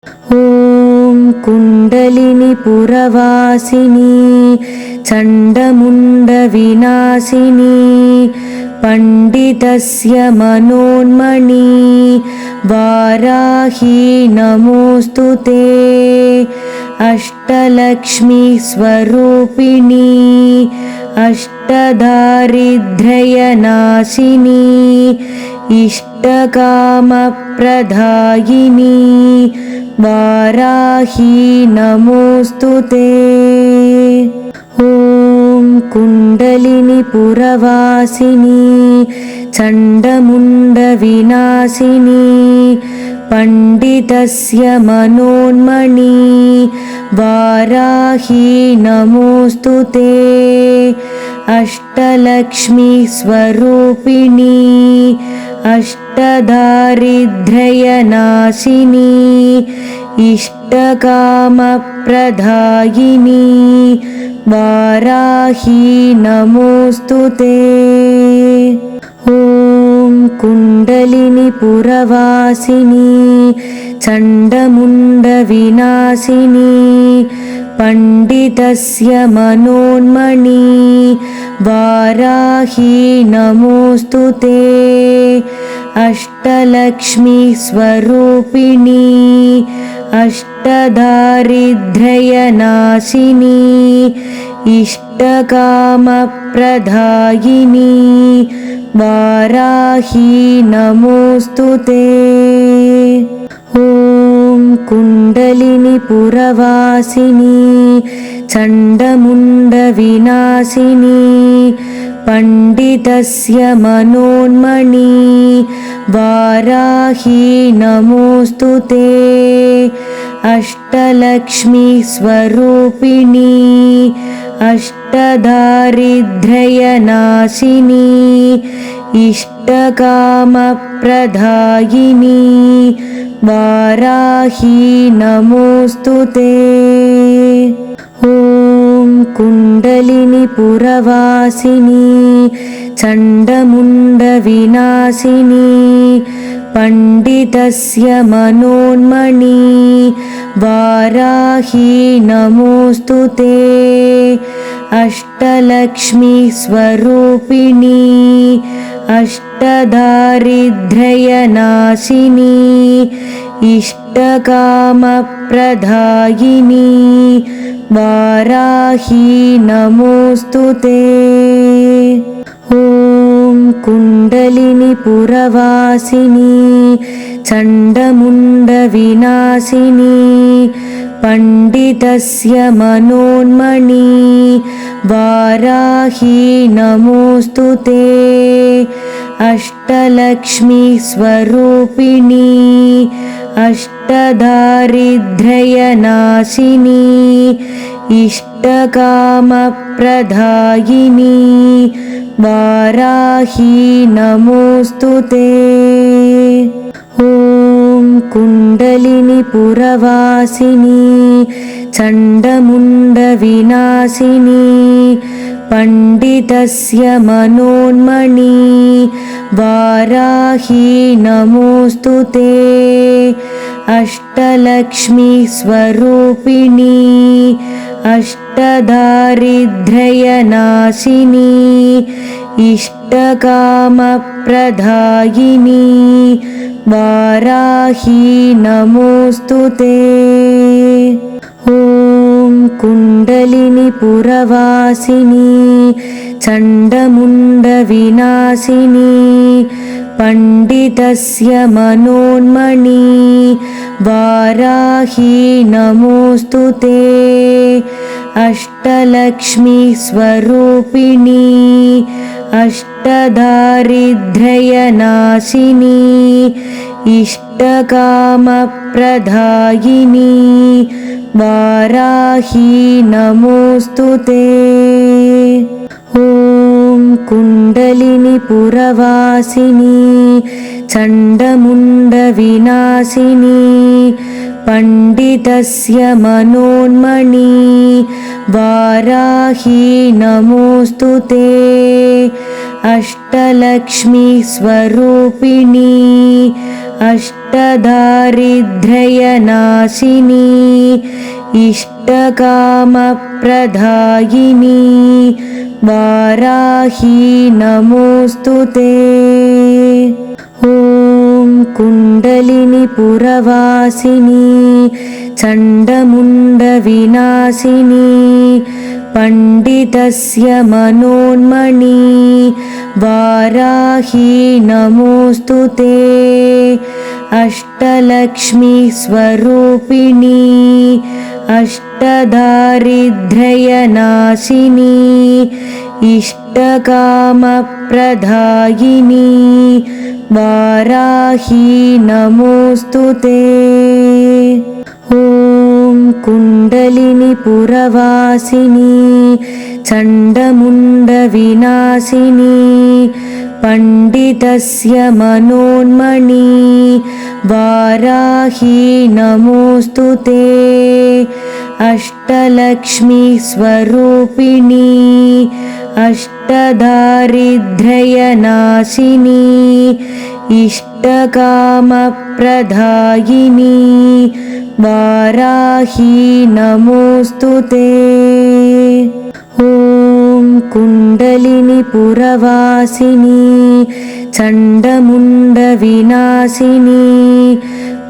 ॐ कुण्डलिनी पुरवासिनी चण्डमुण्डविनाशिनी पण्डितस्य मनोन्मणि वाराही नमोऽस्तु ते। अष्टलक्ष्मी स्वरूपिणी अष्टदारिद्र्यनाशिनी इष्टकामप्रदायिनी वाराही नमोऽस्तु ते। ॐ कुण्डलिनी पुरवासिनी चण्डमुण्डविनाशिनी पण्डितस्य मनोन्मणि वाराही नमोऽस्तु ते। अष्टलक्ष्मी स्वरूपिणी अष्टदारिद्र्यनाशिनी इष्टकामप्रदायिनी वाराही नमोऽस्तु ते। ॐ कुण्डलिनी पुरवासिनी चण्डमुण्डविनाशिनी पण्डितस्य मनोन्मणि वाराही नमोऽस्तु ते। अष्टलक्ष्मी स्वरूपिणी अष्टदारिद्र्यनाशिनी इष्टकामप्रदायिनी वाराही नमोऽस्तु ते। ॐ कुण्डलिनी पुरवासिनी चण्डमुण्डविनाशिनी पण्डितस्य मनोन्मणि वाराही नमोऽस्तु ते। अष्टलक्ष्मी स्वरूपिणी अष्टदारिद्र्यनाशिनी इष्टकामप्रदायिनी वाराही नमोऽस्तु ते। ॐ कुण्डलिनी पुरवासिनी चण्डमुण्डविनाशिनी पण्डितस्य मनोन्मणि वाराही नमोऽस्तु ते। अष्टलक्ष्मी स्वरूपिणी अष्टदारिद्र्यनाशिनी इष्टकामप्रदायिनी वाराही नमोऽस्तु ते। ॐ कुण्डलिनी पुरवासिनी चण्डमुण्डविनाशिनी पण्डितस्य मनोन्मणि वाराही नमोऽस्तु ते। अष्टलक्ष्मी स्वरूपिणी अष्टदारिद्र्यनाशिनी इष्टकामप्रदायिनी वाराही नमोऽस्तु ते। ॐ कुण्डलिनी पुरवासिनी चण्डमुण्डविनाशिनी पण्डितस्य मनोन्मणि वाराही नमोऽस्तु ते। अष्टलक्ष्मी स्वरूपिणी अष्टदारिद्र्यनाशिनी इष्टकामप्रदायिनी वाराही नमोऽस्तु ते। ॐ कुण्डलिनी पुरवासिनी चण्डमुण्डविनाशिनी पण्डितस्य मनोन्मणि वाराही नमोऽस्तु ते। अष्टलक्ष्मी स्वरूपिणी अष्टदारिद्र्यनाशिनी इष्टकामप्रदायिनी वाराही नमोऽस्तु ते। ॐ कुण्डलिनी पुरवासिनी चण्डमुण्डविनाशिनी पण्डितस्य मनोन्मणि वाराही नमोऽस्तु ते। अष्टलक्ष्मी स्वरूपिणी अष्टदारिद्र्यनाशिनी इष्टकामप्रदायिनी वाराही नमोऽस्तुते। ॐ कुण्डलिनी पुरवासिनी चण्डमुण्डविनाशिनी पण्डितस्य मनोन्मणि वाराही नमोऽस्तुते। अष्टलक्ष्मी स्वरूपिणी अष्टदारिद्र्यनाशिनी इष्टकामप्रदायिनी वाराही नमोऽस्तुते। ॐ कुण्डलिनी पुरवासिनी चण्डमुण्डविनाशिनी पण्डितस्य मनोन्मणि वाराही नमोऽस्तुते। अष्टलक्ष्मी स्वरूपिणी अष्टदारिद्र्यनाशिनी इष्टकामप्रदायिनी वाराही नमोऽस्तुते। ॐ कुण्डलिनी पुरवासिनी चण्डमुण्डविनाशिनी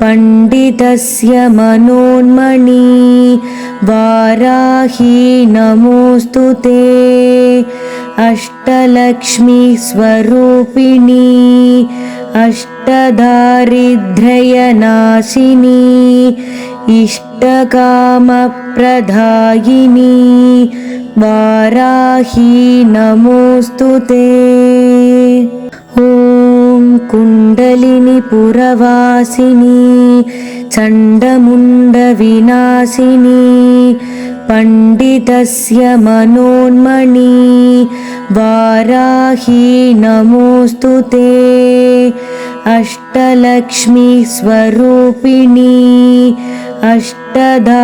पण्डितस्य मनोन्मणि वाराही नमोऽस्तुते। अष्टलक्ष्मी स्वरूपिणी अष्टदारिद्र्यनाशिनी इष्टकामप्रदायिनी वाराही नमोऽस्तुते। ॐ कुण्डलिनी पुरवासिनी चण्डमुण्डविनाशिनी पण्डितस्य मनोन्मणि वाराही नमोऽस्तुते। अष्टलक्ष्मी स्वरूपिणी अष्टदारिद्र्यनाशिनी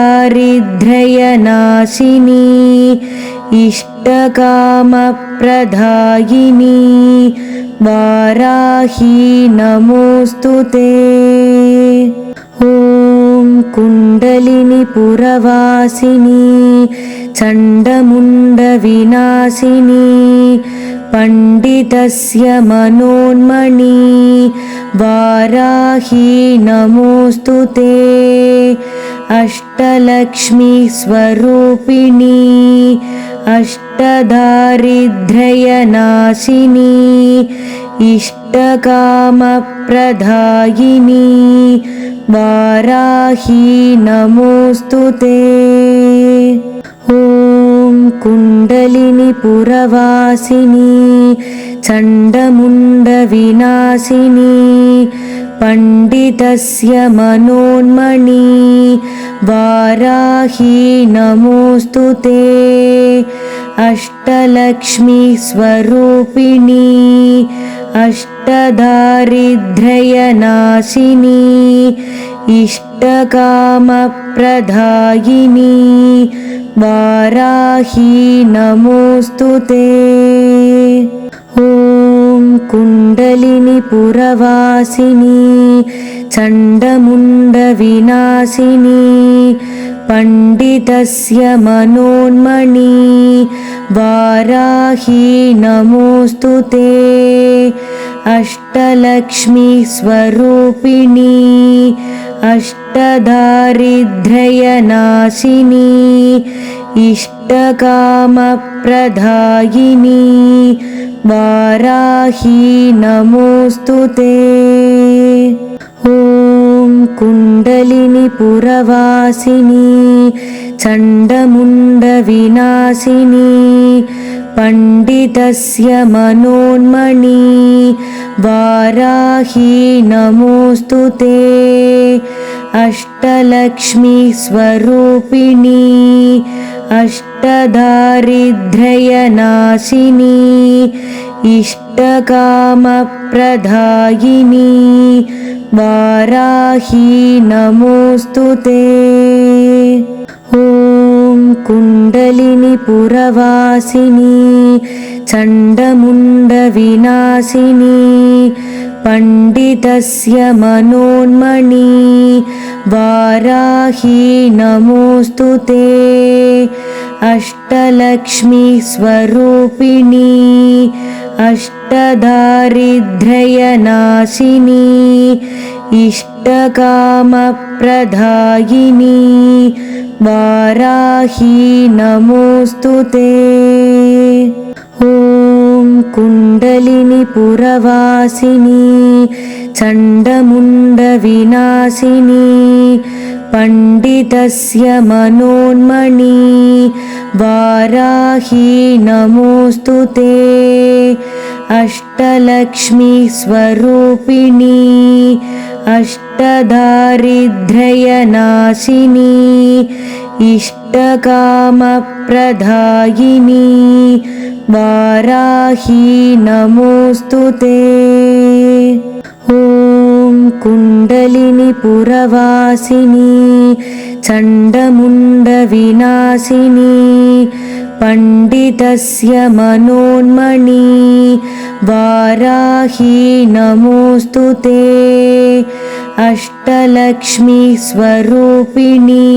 इष्टकामप्रदायिनी वाराही नमोऽस्तुते। ॐ कुण्डलिनी पुरवासिनी चण्डमुण्डविनाशिनी पण्डितस्य मनोन्मणि वाराही नमोऽस्तुते। अष्टलक्ष्मी स्वरूपिणी अष्टदारिद्र्यनाशिनी इष्टकामप्रदायिनी वाराही नमोऽस्तुते। ॐ कुण्डलिनी पुरवासिनी चण्डमुण्डविनाशिनी पण्डितस्य मनोन्मणि वाराही नमोऽस्तुते। अष्टलक्ष्मी स्वरूपिणी अष्टदारिद्र्यनाशिनी इष्टकामप्रदायिनी वाराही नमोऽस्तुते। ॐ कुण्डलिनी पुरवासिनी चण्डमुण्डविनाशिनी पण्डितस्य मनोन्मणि वाराही नमोऽस्तुते। अष्टलक्ष्मी स्वरूपिणी अष्टदारिद्र्यनाशिनी इष्टकामप्रदायिनी वाराही नमोऽस्तुते। ॐ कुण्डलिनी पुरवासिनी चण्डमुण्डविनाशिनी पण्डितस्य मनोन्मणि वाराही नमोऽस्तुते। अष्टलक्ष्मी स्वरूपिणी अष्टदारिद्र्यनाशिनी इष्टकामप्रदायिनी वाराही नमोऽस्तुते। ॐ कुण्डलिनि पुरवासिनी चण्डमुण्डविनाशिनी पण्डितस्य मनोन्मणि वाराही नमोऽस्तु ते अष्टलक्ष्मी स्वरूपिणी अष्टदारिद्र्यनाशिनी इष्टकामप्रदायिनी वाराही नमोऽस्तु ते ॐ कुण्डलिनि पुरवासिनी चण्डमुण्डविनाशिनी पण्डितस्य मनोन्मणि वाराही नमोऽस्तु ते अष्टलक्ष्मी स्वरूपिणी अष्टदारिद्र्यनाशिनी इष्टकामप्रदायिनी वाराही नमोऽस्तु ते ॐ कुण्डलिनि पुरवासिनी चण्डमुण्डविनाशिनी पण्डितस्य मनोन्मणि वाराही नमोऽस्तु ते अष्टलक्ष्मी स्वरूपिणी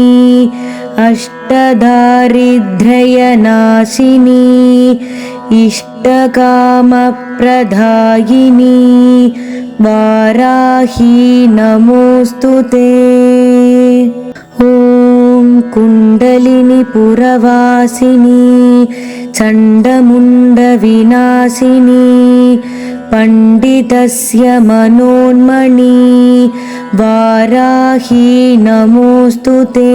अष्टदारिद्र्यनाशिनी इष्टकामप्रदायिनी वाराही नमोऽस्तु ते ॐ कुण्डलिनि पुरवासिनी चण्डमुण्डविनाशिनी पण्डितस्य मनोन्मणि वाराही नमोऽस्तु ते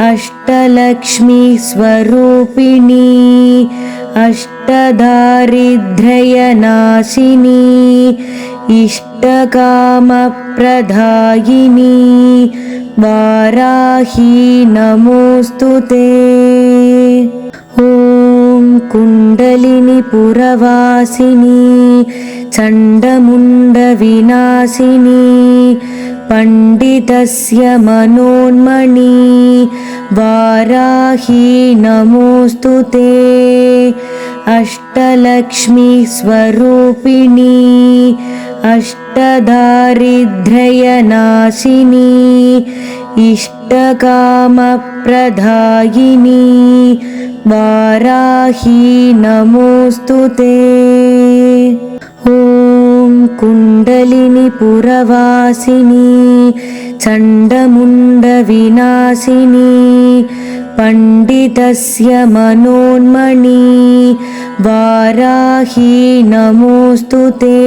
अष्टलक्ष्मी स्वरूपिणी अष्टदारिद्र्यनाशिनी इष्टकामप्रदायिनी वाराही नमोऽस्तु ते ॐ कुण्डलिनि पुरवासिनी चण्डमुण्डविनाशिनी पण्डितस्य मनोन्मणि वाराही नमोऽस्तु ते अष्टलक्ष्मी स्वरूपिणी अष्टदारिद्र्यनाशिनी इष्टकामप्रदायिनी वाराही नमोऽस्तु ते ॐ कुण्डलिनि पुरवासिनी चण्डमुण्डविनाशिनी पण्डितस्य मनोन्मणि वाराही नमोऽस्तु ते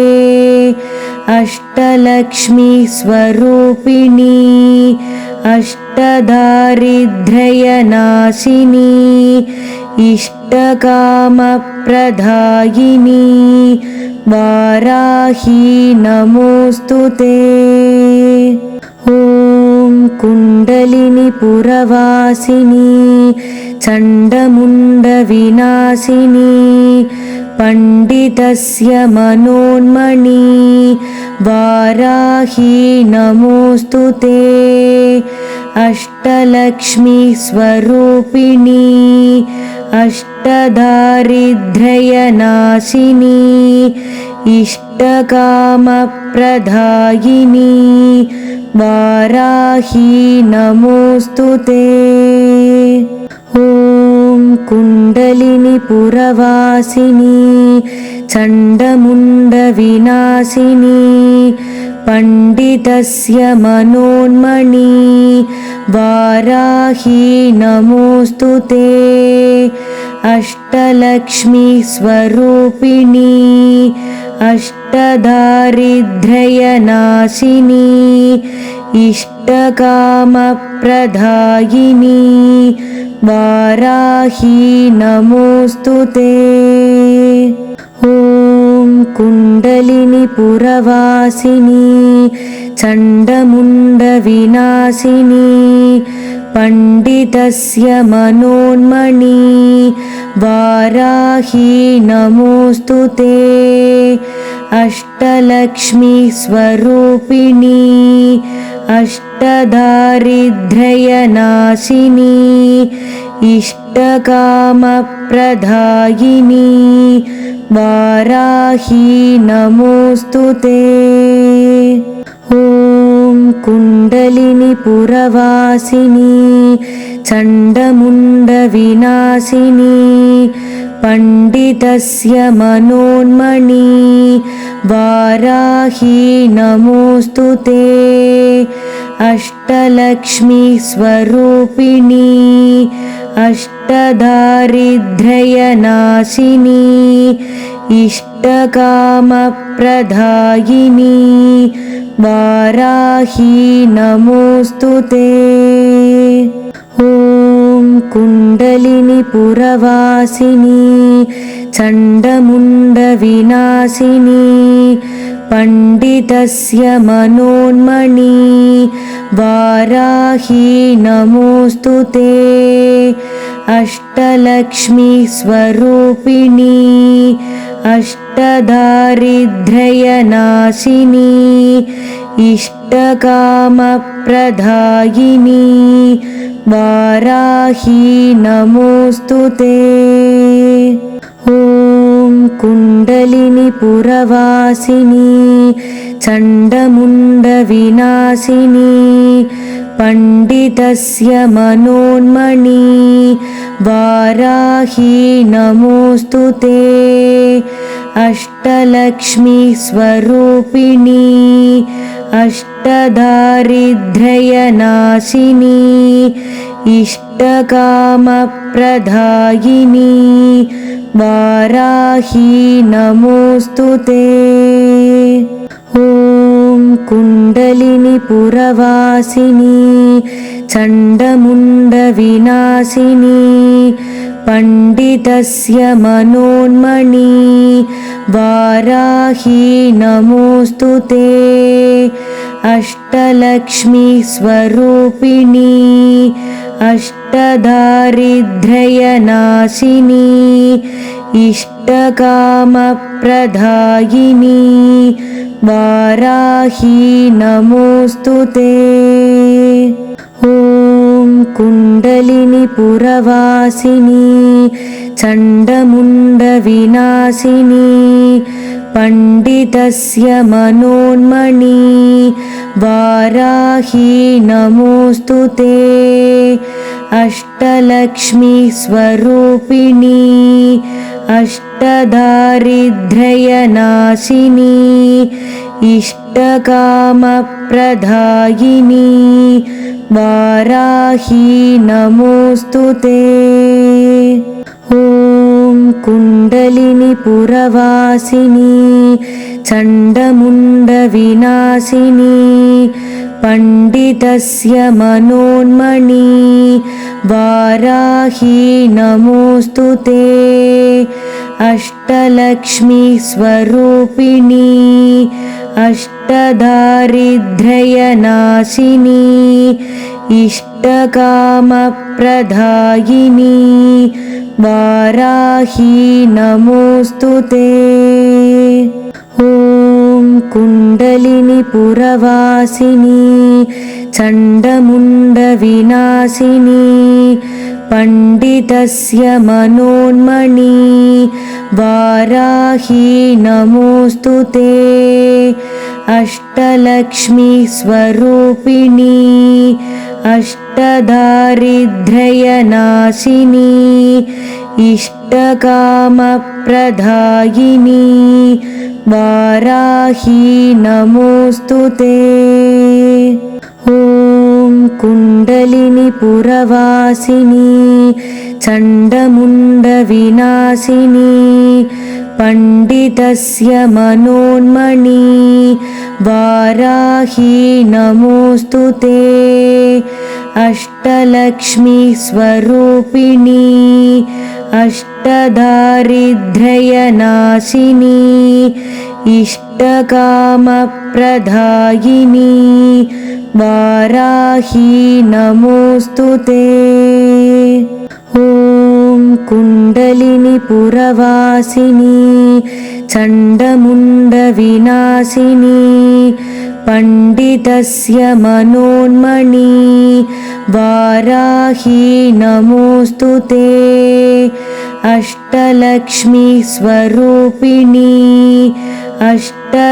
अष्टलक्ष्मी स्वरूपिणी अष्टदारिद्र्यनाशिनी इष्टकामप्रदायिनी वाराही नमोऽस्तु ते ॐ कुण्डलिनि पुरवासिनी चण्डमुण्डविनाशिनी पण्डितस्य मनोन्मणि वाराही नमोऽस्तु ते अष्टलक्ष्मी स्वरूपिणी अष्टदारिद्र्यनाशिनी इष्टकामप्रदायिनी वाराही नमोऽस्तु ते ॐ कुण्डलिनि पुरवासिनी चण्डमुण्डविनाशिनी पण्डितस्य मनोन्मणि वाराही नमोऽस्तु ते अष्टलक्ष्मी स्वरूपिणी अष्टदारिद्र्यनाशिनी इष्टकामप्रदायिनी वाराही नमोऽस्तु ते ॐ कुण्डलिनि पुरवासिनी चण्डमुण्डविनाशिनी पण्डितस्य मनोन्मणि वाराही नमोऽस्तु ते अष्टलक्ष्मी स्वरूपिणी अष्टदारिद्र्यनाशिनी इष्टकामप्रदायिनी वाराही नमोऽस्तु ते। ॐ कुण्डलिनी पुरवासिनी चण्डमुण्डविनाशिनी पण्डितस्य मनोन्मणी वाराही नमोऽस्तु ते। अष्टलक्ष्मी स्वरूपिणी अष्टदारिद्र्यनाशिनी इष्टकामप्रदायिनी वाराही नमोऽस्तु ते। ॐ कुण्डलिनी पुरवासिनी चण्डमुण्डविनाशिनी पण्डितस्य मनोन्मणी वाराही नमोऽस्तु ते। अष्टलक्ष्मी स्वरूपिणी अष्टदारिद्र्यनाशिनी इष्टकामप्रदायिनी वाराही नमोऽस्तु ते। ॐ कुण्डलिनी पुरवासिनी चण्डमुण्डविनाशिनी पण्डितस्य मनोन्मणी वाराही नमोऽस्तु ते। अष्टलक्ष्मी स्वरूपिणी अष्टदारिद्र्यनाशिनी इष्टकामप्रदायिनी वाराही नमोऽस्तु ते। ॐ कुण्डलिनी पुरवासिनी चण्डमुण्डविनाशिनी पण्डितस्य मनोन्मणी वाराही नमोऽस्तु ते। अष्टलक्ष्मी स्वरूपिणी अष्टदारिद्र्यनाशिनी इष्टकामप्रदायिनी वाराही नमोऽस्तु ते। ॐ कुण्डलिनी पुरवासिनी चण्डमुण्डविनाशिनी पण्डितस्य मनोन्मणी वाराही नमोऽस्तु ते। अष्टलक्ष्मी स्वरूपिणी अष्टदारिद्र्यनाशिनी इष्टकामप्रदायिनी वाराही नमोऽस्तु ते। ॐ कुण्डलिनी पुरवासिनी चण्डमुण्डविनाशिनी पण्डितस्य मनोन्मणी वाराही नमोऽस्तु ते। अष्टलक्ष्मी स्वरूपिणी अष्टदारिद्र्यनाशिनी इष्टकामप्रदायिनी वाराही नमोऽस्तु ते। ॐ कुण्डलिनी पुरवासिनी चण्डमुण्डविनाशिनी पण्डितस्य मनोन्मणी वाराही नमोऽस्तु ते। अष्टलक्ष्मी स्वरूपिणी अष्टदारिद्र्यनाशिनी इष्टकामप्रदायिनी वाराही नमोऽस्तु ते। ॐ कुण्डलिनी पुरवासिनी चण्डमुण्डविनाशिनी पण्डितस्य मनोन्मणी वाराही नमोऽस्तु ते। अष्टलक्ष्मी स्वरूपिणी अष्टदारिद्र्यनाशिनी इष्टकामप्रदायिनी वाराही नमोऽस्तु ते। ॐ कुण्डलिनी पुरवासिनी चण्डमुण्डविनाशिनी पण्डितस्य मनोन्मणि वाराही नमोऽस्तु ते अष्टलक्ष्मी स्वरूपिणी अष्टदारिद्र्यनाशिनी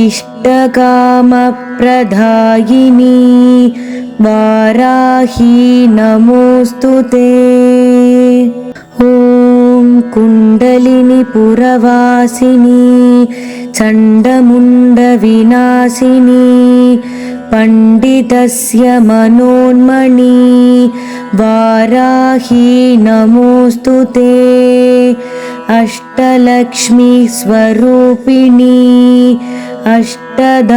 इष्टकामप्रदायिनी वाराही नमोऽस्तु ते। ॐ कुण्डलिनी पुरवासिनी चण्डमुण्डविनाशिनी पण्डितस्य मनोन्मणि वाराही नमोऽस्तु ते अष्टलक्ष्मी स्वरूपिणी अष्टदारिद्र्यनाशिनी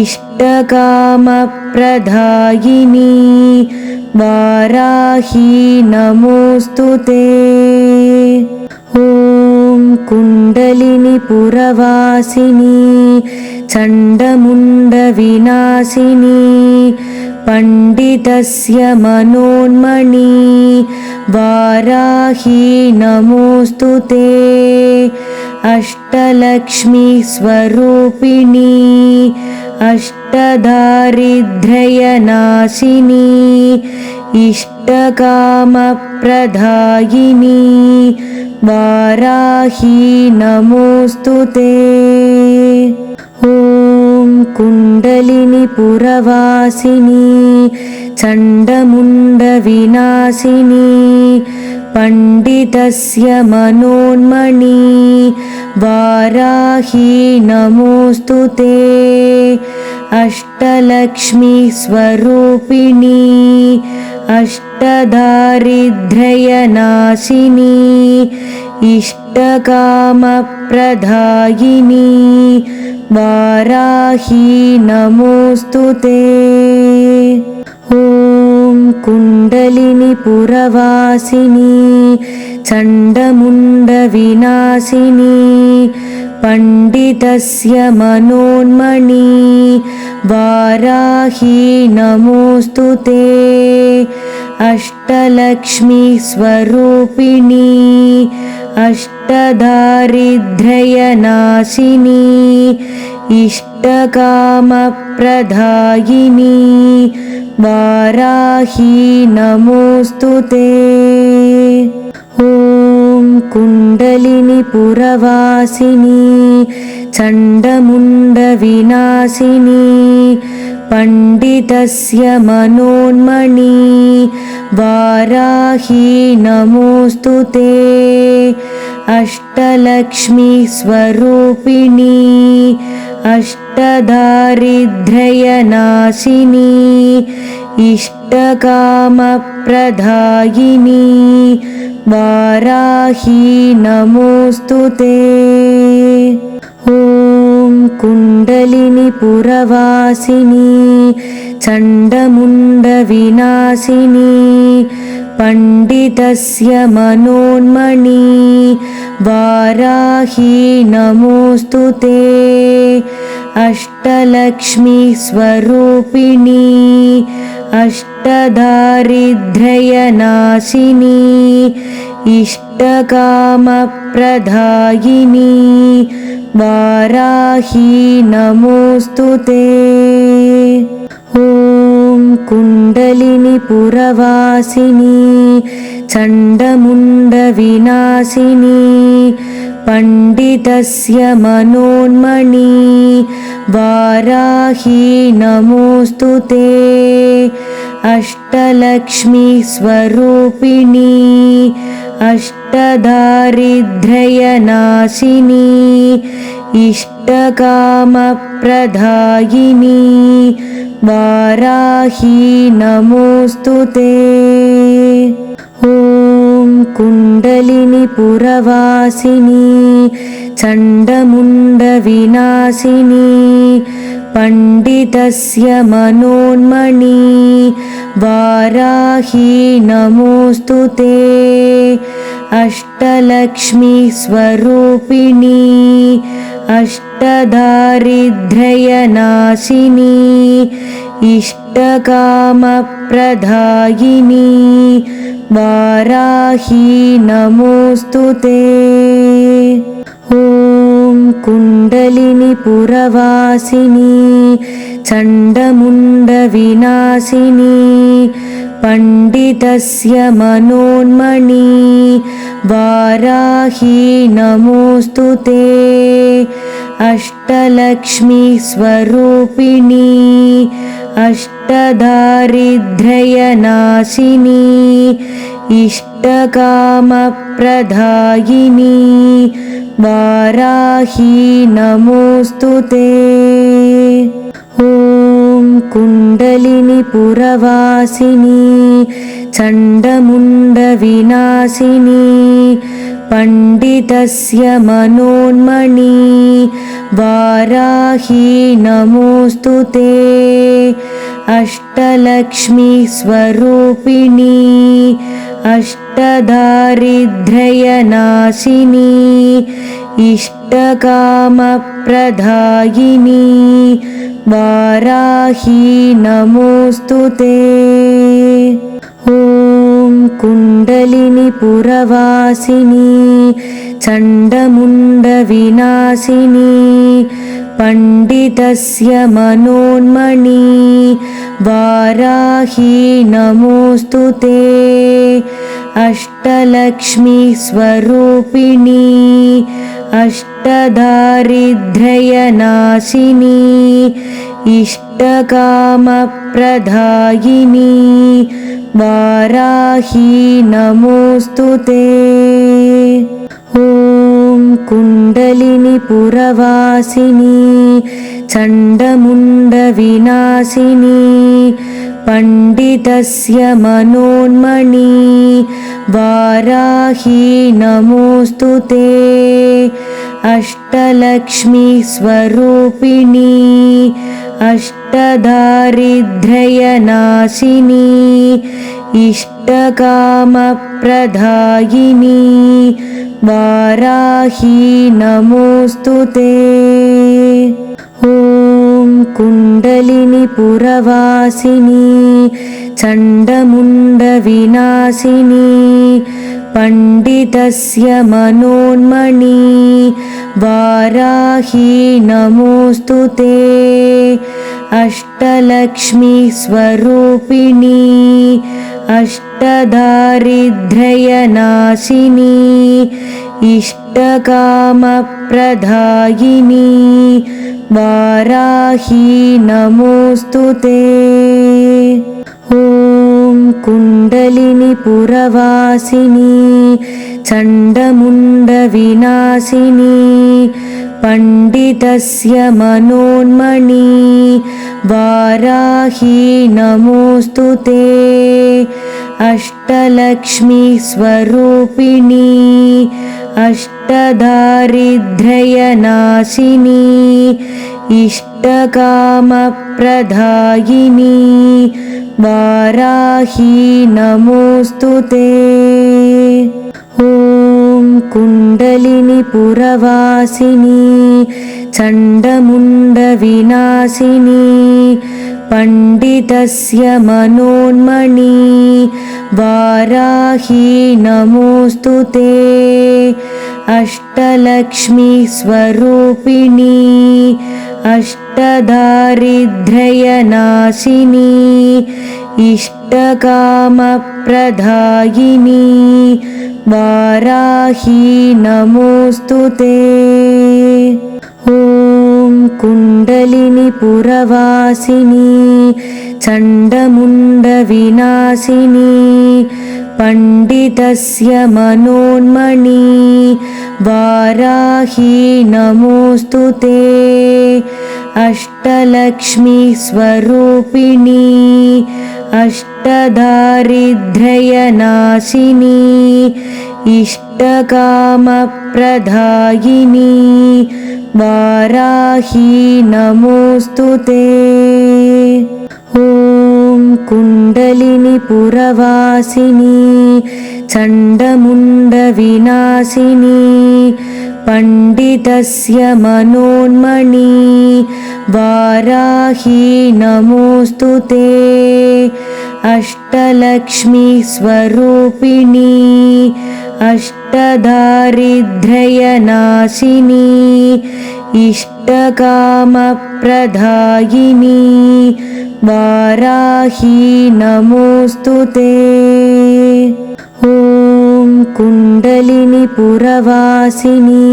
इष्टकामप्रदायिनी वाराही नमोऽस्तु ते। ॐ कुण्डलिनी पुरवासिनी चण्डमुण्डविनाशिनी पण्डितस्य मनोन्मणि वाराही नमोऽस्तु ते अष्टलक्ष्मी स्वरूपिणी अष्टदारिद्र्यनाशिनी इष्टकामप्रदायिनी वाराही नमोऽस्तु ते। ॐ कुण्डलिनी पुरवासिनी चण्डमुण्डविनाशिनी पण्डितस्य मनोन्मणि वाराही नमोऽस्तु ते अष्टलक्ष्मी स्वरूपिणी अष्टदारिद्र्यनाशिनी इष्टकामप्रदायिनी वाराही नमोऽस्तु ते। ॐ कुण्डलिनी पुरवासिनी चण्डमुण्डविनाशिनी पण्डितस्य मनोन्मणि वाराही नमोऽस्तु ते अष्टलक्ष्मी स्वरूपिणी अष्टदारिद्र्यनाशिनी इष्टकामप्रदायिनी वाराही नमोऽस्तु ते। ॐ कुण्डलिनी पुरवासिनी चण्डमुण्डविनाशिनी पण्डितस्य मनोन्मणि वाराही नमोऽस्तु ते अष्टलक्ष्मी स्वरूपिणी अष्टदारिद्र्यनाशिनी इष्टकामप्रदायिनी वाराही नमोऽस्तु ते। ॐ कुण्डलिनी पुरवासिनी चण्डमुण्डविनाशिनी पण्डितस्य मनोन्मणि वाराही नमोऽस्तु ते अष्टलक्ष्मी स्वरूपिणी अष्टदारिद्र्यनाशिनी इष्टकामप्रदायिनी वाराही नमोऽस्तु ते। ॐ कुण्डलिनी पुरवासिनी चण्डमुण्डविनाशिनी पण्डितस्य मनोन्मणि वाराही नमोऽस्तु ते अष्टलक्ष्मी स्वरूपिणी अष्टदारिद्र्यनाशिनी इष्टकामप्रदायिनी वाराही नमोऽस्तु ते। ॐ कुण्डलिनी पुरवासिनी चण्डमुण्डविनाशिनी पण्डितस्य मनोन्मणि वाराही नमोऽस्तु ते अष्टलक्ष्मी स्वरूपिणी अष्टदारिद्र्यनाशिनी इष्टकामप्रदायिनी वाराही नमोऽस्तु ते। ॐ कुण्डलिनी पुरवासिनी चण्डमुण्डविनाशिनी पण्डितस्य मनोन्मणि वाराही नमोऽस्तु ते। अष्टलक्ष्मी स्वरूपिणी अष्टदारिद्र्यनाशिनी इष्टकामप्रदायिनी वाराही नमोऽस्तु ते। ॐ कुण्डलिनी पुरवासिनी चण्डमुण्डविनाशिनी पण्डितस्य मनोन्मणि वाराही नमोऽस्तु ते। अष्टलक्ष्मी स्वरूपिणी अष्टदारिद्र्यनाशिनी इष्टकामप्रदायिनी वाराही नमोऽस्तु ते। ॐ कुण्डलिनी पुरवासिनी चण्डमुण्डविनाशिनी पण्डितस्य मनोन्मणि वाराही नमोऽस्तु ते। अष्टलक्ष्मी स्वरूपिणी अष्टदारिद्र्यनाशिनी इष्टकामप्रदायिनी वाराही नमोऽस्तु ते। ॐ कुण्डलिनी पुरवासिनी चण्डमुण्डविनाशिनी पण्डितस्य मनोन्मणि वाराही नमोऽस्तु ते। अष्टलक्ष्मी स्वरूपिणी अष्टदारिद्र्यनाशिनी इष्टकामप्रदायिनी वाराही नमोऽस्तु ते। ॐ कुण्डलिनी पुरवासिनी चण्डमुण्डविनाशिनी पण्डितस्य मनोन्मणि वाराही नमोऽस्तु ते। अष्टलक्ष्मी स्वरूपिणी अष्टदारिद्र्यनाशिनी इष्टकामप्रदायिनी वाराही नमोऽस्तु ते। ॐ कुण्डलिनी पुरवासिनी चण्डमुण्डविनाशिनी पण्डितस्य मनोन्मणि वाराही नमोऽस्तु ते। अष्टलक्ष्मी स्वरूपिणी अष्टदारिद्र्यनाशिनी इष्टकामप्रदायिनी वाराही नमोऽस्तु ते। ॐ कुण्डलिनी पुरवासिनी चण्डमुण्डविनाशिनी पण्डितस्य मनोन्मणि वाराही नमोऽस्तु ते। अष्टलक्ष्मी स्वरूपिणी अष्टदारिद्र्यनाशिनी इष्टकामप्रदायिनी वाराही नमोऽस्तु ते। ॐ कुण्डलिनी पुरवासिनी चण्डमुण्डविनाशिनी पण्डितस्य मनोन्मणि वाराही नमोऽस्तु ते। अष्टलक्ष्मी स्वरूपिणी अष्टदारिद्र्यनाशिनी इष्टकामप्रदायिनी वाराही नमोऽस्तु ते। ॐ कुण्डलिनि पुरवासिनी चण्डमुण्डविनाशिनी पण्डितस्य मनोन्मणि वाराही नमोऽस्तु ते अष्टलक्ष्मी स्वरूपिणी अष्टदारिद्र्यनाशिनी इष्टकामप्रदायिनी वाराही नमोऽस्तु ते ॐ कुण्डलिनि पुरवासिनी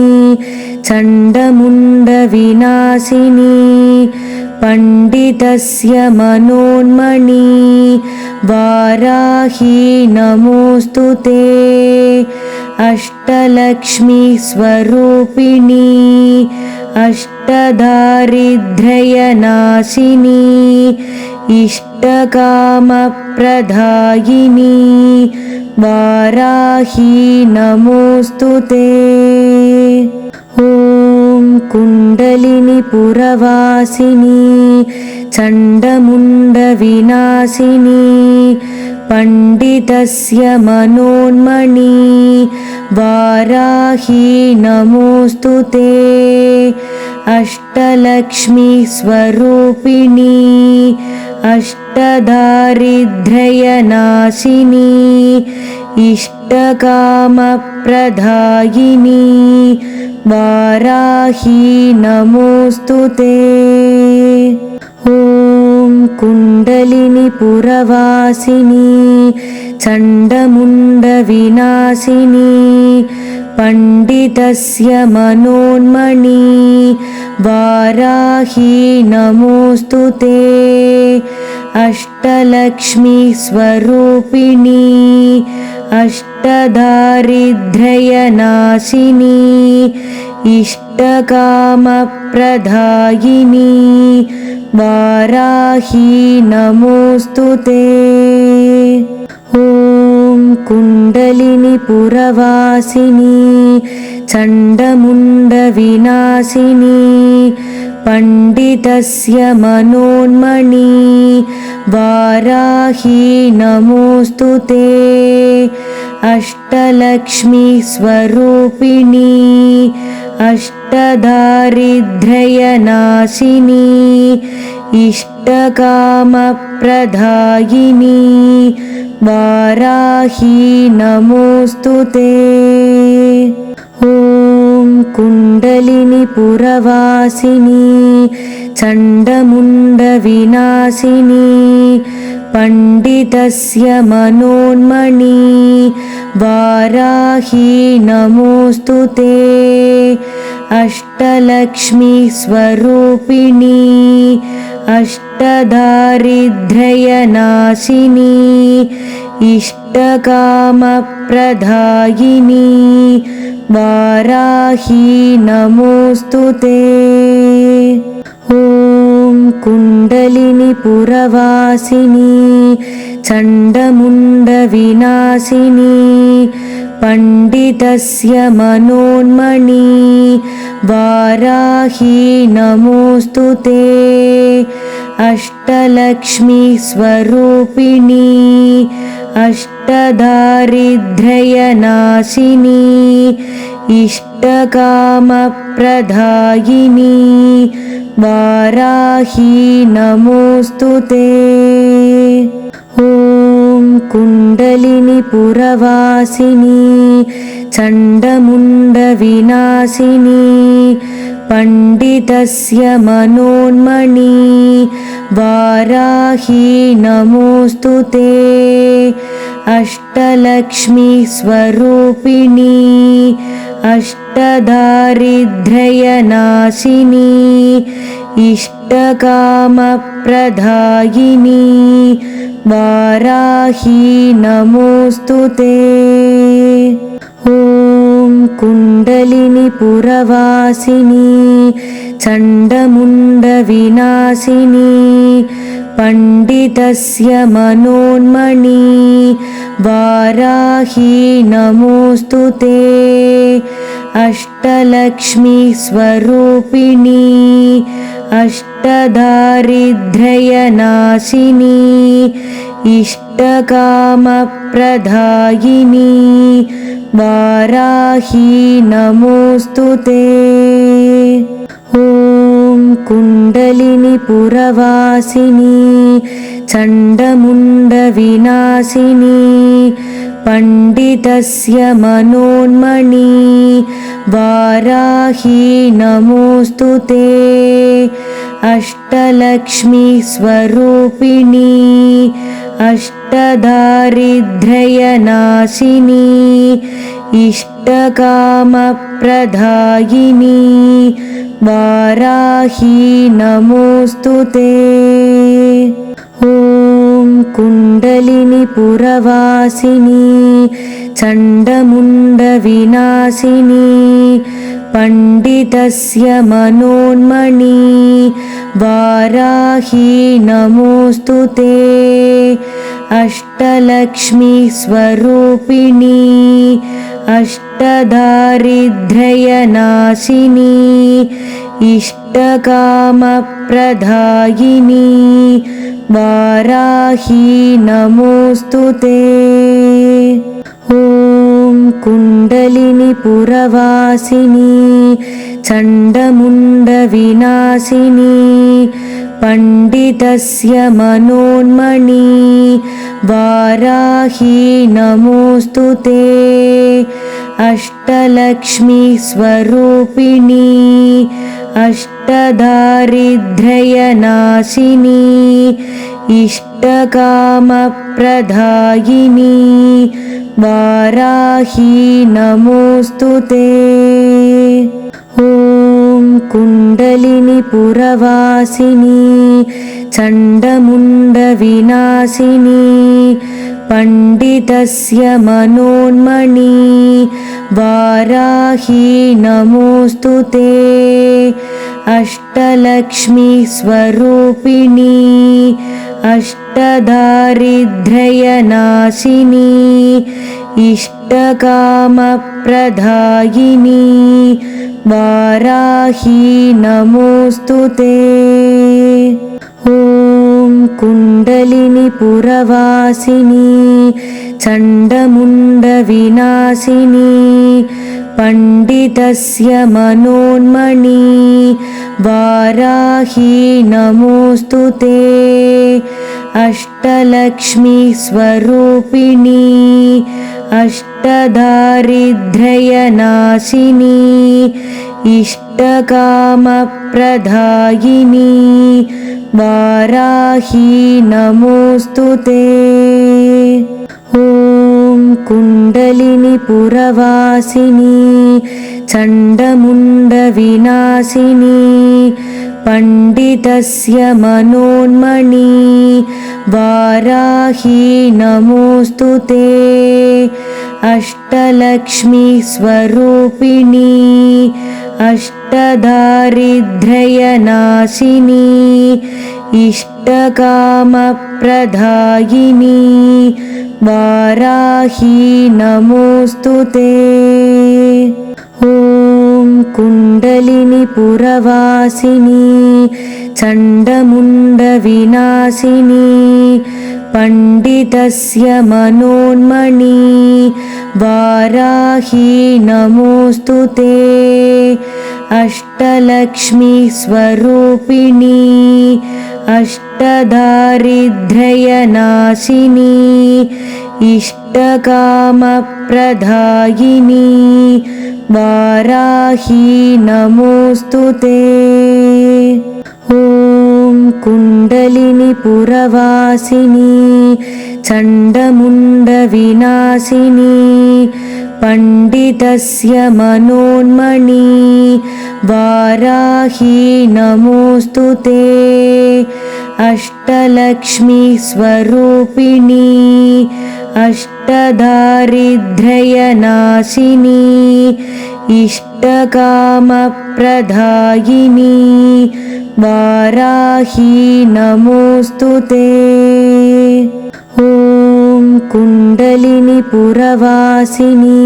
चण्डमुण्डविनाशिनी पण्डितस्य मनोन्मणि वाराही नमोऽस्तु ते अष्टलक्ष्मी स्वरूपिणी अष्टदारिद्र्यनाशिनी इष्टकामप्रदायिनी वाराही नमोऽस्तु ते ॐ कुण्डलिनि पुरवासिनी चण्डमुण्डविनाशिनी पण्डितस्य मनोन्मणि वाराही नमोऽस्तु ते अष्टलक्ष्मी स्वरूपिणी अष्टदारिद्र्यनाशिनी इष्टकामप्रदायिनी वाराही नमोऽस्तु ते ॐ कुण्डलिनि पुरवासिनी चण्डमुण्डविनाशिनी पण्डितस्य मनोन्मणि वाराही नमोऽस्तु ते अष्टलक्ष्मी स्वरूपिणी अष्टदारिद्र्यनाशिनी इष्टकामप्रदायिनी वाराही नमोऽस्तु ते ॐ कुण्डलिनि पुरवासिनी चण्डमुण्डविनाशिनी पण्डितस्य मनोन्मणि वाराही नमोऽस्तु ते अष्टलक्ष्मी स्वरूपिणी अष्टदारिद्र्यनाशिनी इष्टकामप्रदायिनी वाराही नमोऽस्तु ते ॐ कुण्डलिनि पुरवासिनी चण्डमुण्डविनाशिनी पण्डितस्य मनोन्मणि वाराही नमोऽस्तु ते अष्टलक्ष्मी स्वरूपिणी अष्टदारिद्र्यनाशिनी इष्टकामप्रदायिनी वाराही नमोऽस्तु ते ॐ कुण्डलिनि पुरवासिनी चण्डमुण्डविनाशिनी पण्डितस्य मनोन्मणि वाराही नमोऽस्तु ते अष्टलक्ष्मी स्वरूपिणी अष्टदारिद्र्यनाशिनी इष्टकामप्रदायिनी वाराही नमोऽस्तु ते ॐ कुण्डलिनि पुरवासिनी चण्डमुण्डविनाशिनी पण्डितस्य मनोन्मणि वाराही नमोऽस्तु ते अष्टलक्ष्मी स्वरूपिणी अष्टदारिद्र्यनाशिनी इष्टकामप्रदायिनी वाराही नमोऽस्तु ते ॐ कुण्डलिनि पुरवासिनी चण्डमुण्डविनाशिनी पण्डितस्य मनोन्मणि वाराही नमोऽस्तु ते अष्टलक्ष्मी स्वरूपिणी अष्टदारिद्र्यनाशिनी इष्टकामप्रदायिनी वाराही नमोस्तुते। ॐ कुण्डलिनी पुरवासिनी चण्डमुण्डविनाशिनी पण्डितस्य मनोन्मणी वाराही नमोस्तुते। अष्टलक्ष्मी स्वरूपिणी अष्टदारिद्र्यनाशिनी इष्टकामप्रदायिनी वाराही नमोस्तुते। ॐ कुण्डलिनी पुरवासिनी चण्डमुण्डविनाशिनी पण्डितस्य मनोन्मणी वाराही नमोस्तुते। अष्टलक्ष्मी स्वरूपिणी अष्टदारिद्र्यनाशिनी इष्टकामप्रदायिनी वाराही नमोस्तुते। ॐ कुण्डलिनी पुरवासिनी चण्डमुण्डविनाशिनी पण्डितस्य मनोन्मणी वाराही नमोस्तुते। अष्टलक्ष्मी स्वरूपिणी अष्टदारिद्र्यनाशिनी इष्टकामप्रदायिनी वाराही नमोस्तुते। ॐ कुण्डलिनी पुरवासिनी चण्डमुण्डविनाशिनी पण्डितस्य मनोन्मणी वाराही नमोस्तुते। अष्टलक्ष्मी स्वरूपिणी अष्टदारिद्र्यनाशिनी इष्टकामप्रदायिनी वाराही नमोस्तुते। ॐ कुण्डलिनी पुरवासिनी चण्डमुण्डविनाशिनी पण्डितस्य मनोन्मणी वाराही नमोस्तुते। अष्टलक्ष्मी स्वरूपिणी अष्टदारिद्र्यनाशिनी इष्टकामप्रदायिनी वाराही नमोस्तुते। ॐ कुण्डलिनी पुरवासिनी चण्डमुण्डविनाशिनी पण्डितस्य मनोन्मणी वाराही नमोस्तुते। अष्टलक्ष्मी स्वरूपिणी अष्टदारिद्र्यनाशिनी इष्टकामप्रदायिनी वाराही नमोस्तुते। ॐ कुण्डलिनी पुरवासिनी चण्डमुण्डविनाशिनी पण्डितस्य मनोन्मणी वाराही नमोस्तुते। अष्टलक्ष्मी स्वरूपिणी अष्टदारिद्र्यनाशिनी इष्टकामप्रदायिनी वाराही नमोस्तुते। ॐ कुण्डलिनी पुरवासिनी चण्डमुण्डविनाशिनी पण्डितस्य मनोन्मणी वाराही नमोस्तुते। अष्टलक्ष्मी स्वरूपिणी अष्टदारिद्र्यनाशिनी इष्टकामप्रदायिनी वाराही नमोस्तुते। ॐ कुण्डलिनी पुरवासिनी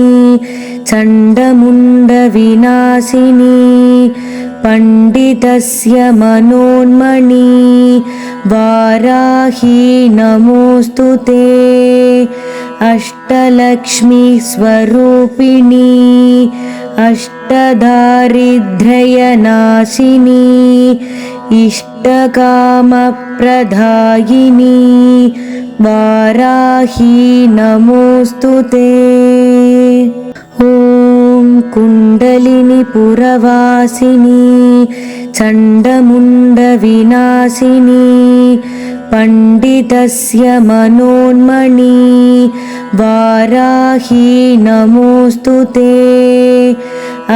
चण्डमुण्डविनाशिनी पण्डितस्य मनोन्मणि वाराही नमोऽस्तु ते अष्टलक्ष्मीस्वरूपिणी अष्टदारिद्र्यनाशिनी इष्टकामप्रदायिनी वाराही नमोऽस्तु ते। ॐ कुण्डलिनी पुरवासिनी चण्डमुण्डविनाशिनी पण्डितस्य मनोन्मणि वाराही नमोऽस्तु ते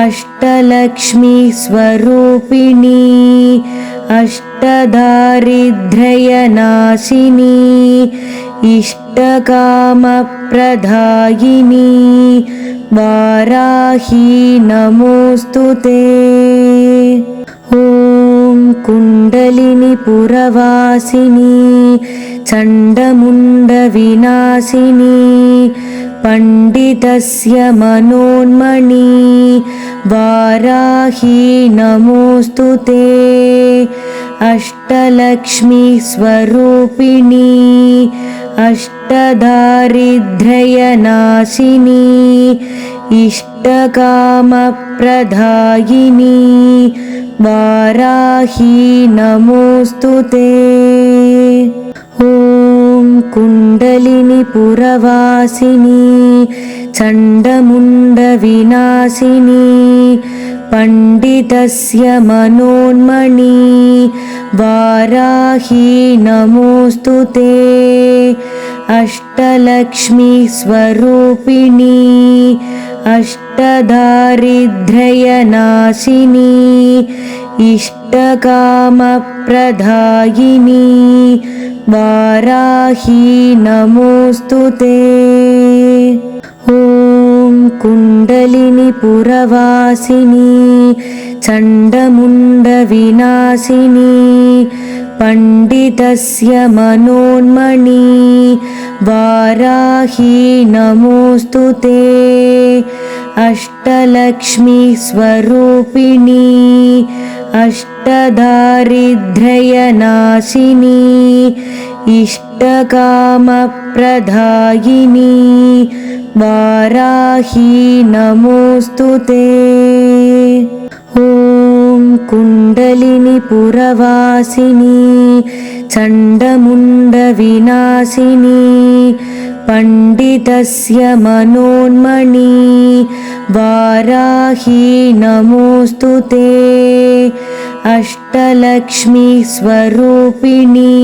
अष्टलक्ष्मीस्वरूपिणी अष्टदारिद्र्यनाशिनी इष्टकामप्रदायिनी वाराही नमोऽस्तु ते। ॐ कुण्डलिनी पुरवासिनी चण्डमुण्डविनाशिनी पण्डितस्य मनोन्मणि वाराही नमोऽस्तु ते अष्टलक्ष्मीस्वरूपिणी अष्टदारिद्र्यनाशिनी इष्टकामप्रदायिनी वाराही नमोऽस्तु ते। ॐ कुण्डलिनी पुरवासिनी चण्डमुण्डविनाशिनी पण्डितस्य मनोन्मणि वाराही नमोऽस्तु ते अष्टलक्ष्मीस्वरूपिणी अष्टदारिद्र्यनाशिनी इष्टकामप्रदायिनी वाराही नमोऽस्तु ते। ॐ कुण्डलिनी पुरवासिनी चण्डमुण्डविनाशिनी पण्डितस्य मनोन्मणि वाराही नमोऽस्तु ते अष्टलक्ष्मीस्वरूपिणी अष्टदारिद्र्यनाशिनी इष्टकामप्रदायिनी वाराही नमोऽस्तु ते। ॐ कुण्डलिनी पुरवासिनी चण्डमुण्डविनाशिनी पण्डितस्य मनोन्मणि वाराही नमोऽस्तु ते अष्टलक्ष्मीस्वरूपिणी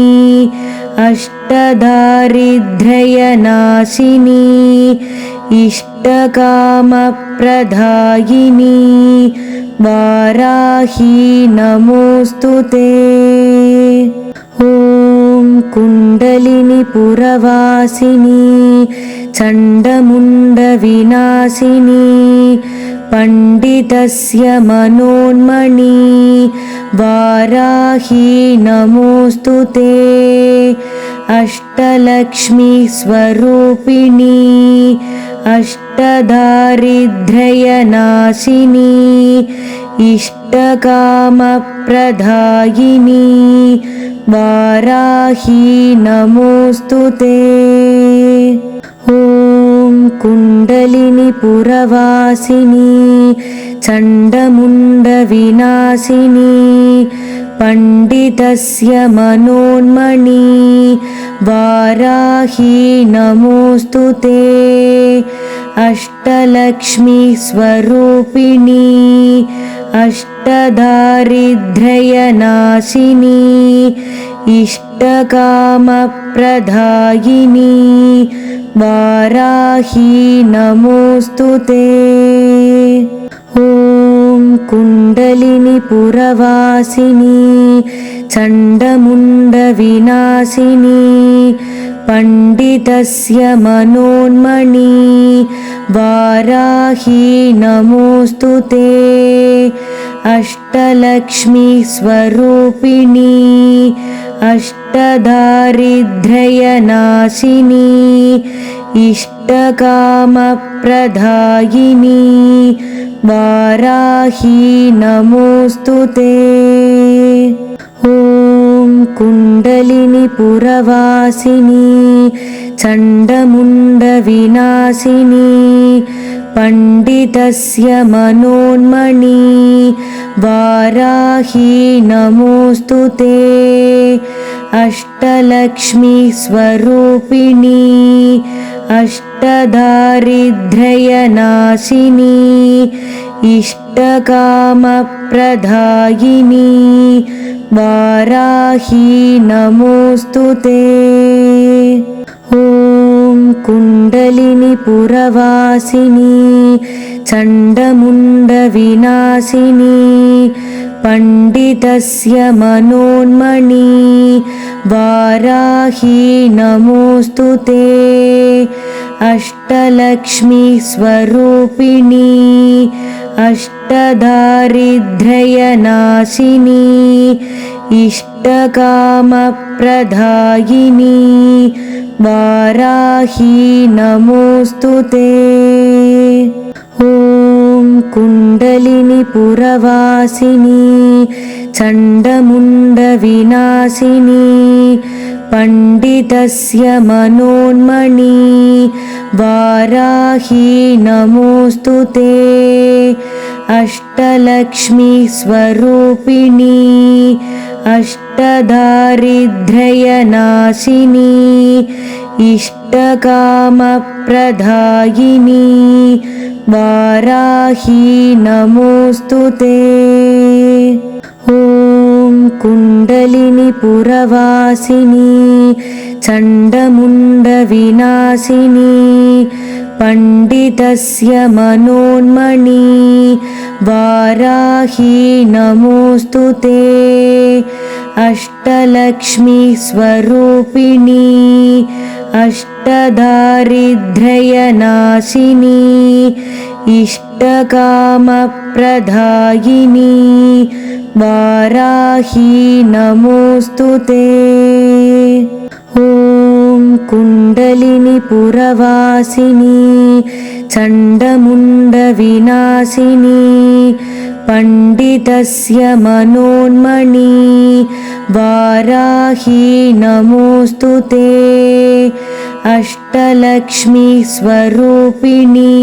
अष्टदारिद्र्यनाशिनी इष्टकामप्रदायिनी वाराही नमोऽस्तु ते। ॐ कुण्डलिनी पुरवासिनी चण्डमुण्डविनाशिनी पण्डितस्य मनोन्मणि वाराही नमोऽस्तु ते अष्टलक्ष्मीस्वरूपिणी अष्टदारिद्र्यनाशिनी इष्टकामप्रदायिनी वाराही नमोऽस्तु ते। ॐ कुण्डलिनी पुरवासिनी चण्डमुण्डविनाशिनी पण्डितस्य मनोन्मणि वाराही नमोऽस्तु ते अष्टलक्ष्मीस्वरूपिणी अष्टदारिद्र्यनाशिनी इष्टकामप्रदायिनी वाराही नमोऽस्तु ते। ॐ कुण्डलिनी पुरवासिनी चण्डमुण्डविनाशिनी पण्डितस्य मनोन्मणि वाराही नमोऽस्तु ते अष्टलक्ष्मीस्वरूपिणी अष्टदारिद्र्यनाशिनी इष्टकामप्रदायिनी वाराही नमोऽस्तुते। ॐ कुण्डलिनी पुरवासिनी चण्डमुण्डविनाशिनी पण्डितस्य मनोन्मणि वाराही नमोऽस्तुते। अष्टलक्ष्मी स्वरूपिणी अष्टदारिद्र्यनाशिनी इष्टकामप्रदायिनी वाराही नमोऽस्तुते। ॐ कुण्डलिनी पुरवासिनी चण्डमुण्डविनाशिनी पण्डितस्य मनोन्मणि वाराही नमोऽस्तुते। अष्टलक्ष्मी स्वरूपिणी अष्टदारिद्र्यनाशिनी इष्टकामप्रदायिनी वाराही नमोऽस्तुते। ॐ कुण्डलिनी पुरवासिनी चण्डमुण्डविनाशिनी पण्डितस्य मनोन्मणि वाराही नमोऽस्तुते। अष्टलक्ष्मी स्वरूपिणी अष्टदारिद्र्यनाशिनी इष्टकामप्रदायिनी वाराही नमोऽस्तुते। ॐ कुण्डलिनी पुरवासिनी चण्डमुण्डविनाशिनी पण्डितस्य मनोन्मणि वाराही नमोऽस्तुते। अष्टलक्ष्मी स्वरूपिणी अष्टदारिद्र्यनाशिनी इष्टकामप्रदायिनी वाराही नमोऽस्तुते। ॐ कुण्डलिनी पुरवासिनी चण्डमुण्डविनाशिनी पण्डितस्य मनोन्मणि वाराही नमोऽस्तुते। अष्टलक्ष्मी स्वरूपिणी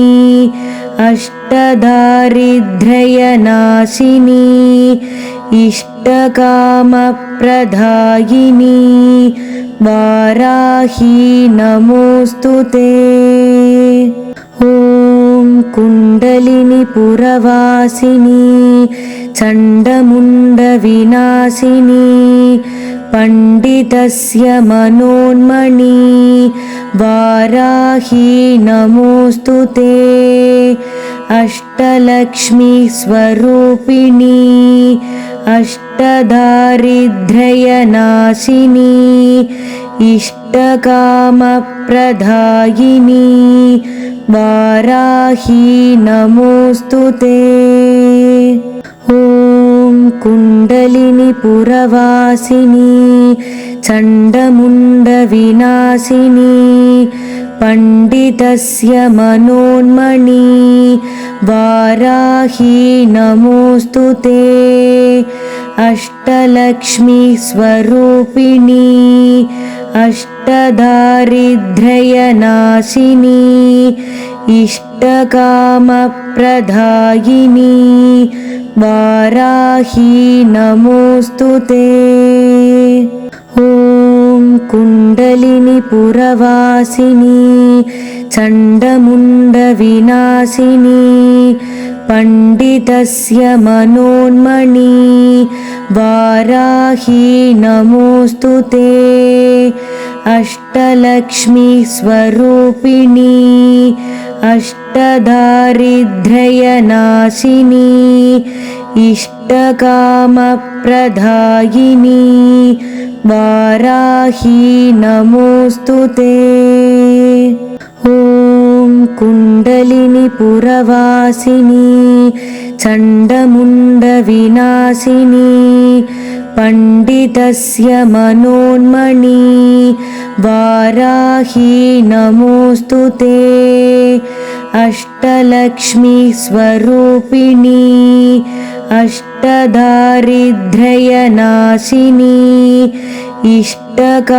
अष्टदारिद्र्यनाशिनी इष्टकामप्रदायिनी वाराही नमोऽस्तुते। ॐ कुण्डलिनी पुरवासिनी चण्डमुण्डविनाशिनी पण्डितस्य मनोन्मणि वाराही नमोऽस्तुते। अष्टलक्ष्मी स्वरूपिणी अष्टदारिद्र्यनाशिनी इष्टकामप्रदायिनी वाराही नमोऽस्तुते। ॐ कुण्डलिनी पुरवासिनी चण्डमुण्डविनाशिनी पण्डितस्य मनोन्मणि वाराही नमोऽस्तुते। अष्टलक्ष्मी स्वरूपिणी अष्टदारिद्र्यनाशिनी इष्टकामप्रदायिनी वाराही नमोऽस्तुते। ॐ कुण्डलिनी पुरवासिनी चण्डमुण्डविनाशिनी पण्डितस्य मनोन्मणि वाराही नमोऽस्तुते। अष्टलक्ष्मी स्वरूपिणी अष्टदारिद्र्यनाशिनी इष्टकामप्रदायिनी वाराही नमोऽस्तुते। ॐ कुण्डलिनी पुरवासिनी चण्डमुण्डविनाशिनी पण्डितस्य मनोन्मणि वाराही नमोऽस्तु ते अष्टलक्ष्मी स्वरूपिणी अष्टदारिद्र्यनाशिनी इष्टकामप्रदायिनी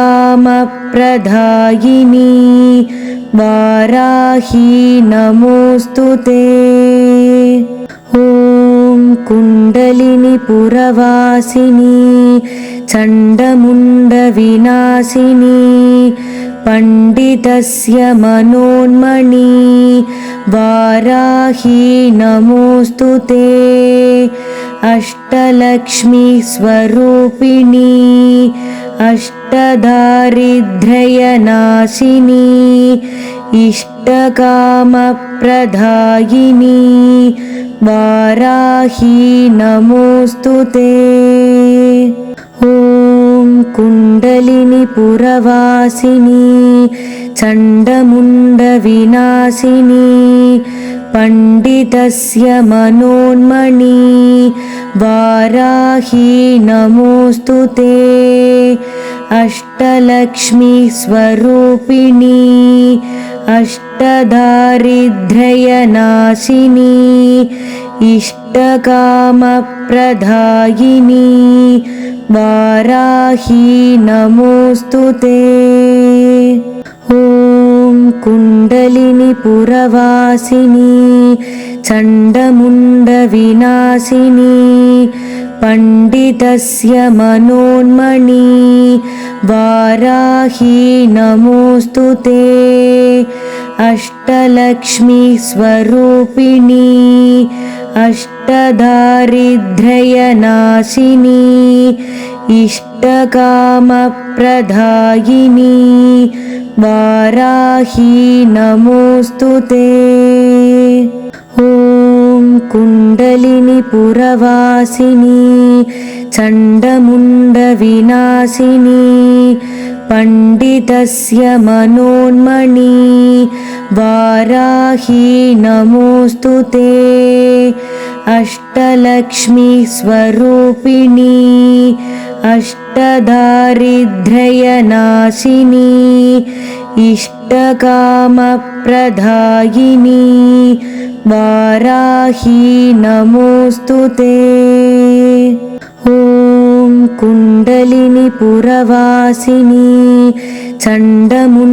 वाराही नमोऽस्तु ते। ॐ कुण्डलिनी पुरवासिनी चण्डमुण्डविनाशिनी पण्डितस्य मनोन्मणि वाराही नमोऽस्तु ते अष्टलक्ष्मी स्वरूपिणी अष्टदारिद्र्यनाशिनी इष्टकामप्रदायिनी वाराही नमोऽस्तु ते। ॐ कुण्डलिनी पुरवासिनी चण्डमुण्डविनाशिनी पण्डितस्य मनोन्मणि वाराही नमोऽस्तु ते अष्टलक्ष्मी स्वरूपिणी अष्टदारिद्र्यनाशिनी इष्टकामप्रदायिनी वाराही नमोऽस्तु ते। ॐ कुण्डलिनी पुरवासिनी चण्डमुण्डविनाशिनी पण्डितस्य मनोन्मणि वाराही नमोऽस्तु ते अष्टलक्ष्मी स्वरूपिणी अष्टदारिद्र्यनाशिनी इष्टकामप्रदायिनी वाराही नमोऽस्तु ते। ॐ कुण्डलिनी पुरवासिनी चण्डमुण्डविनाशिनी पण्डितस्य मनोन्मणि वाराही नमोऽस्तु ते अष्टलक्ष्मी स्वरूपिणी अष्टदारिद्र्यनाशिनी इष्टकामप्रदायिनी वाराही नमोऽस्तु ते। ॐ कुण्डलिनी पुरवासिनी चण्डमुण्डविनाशिनी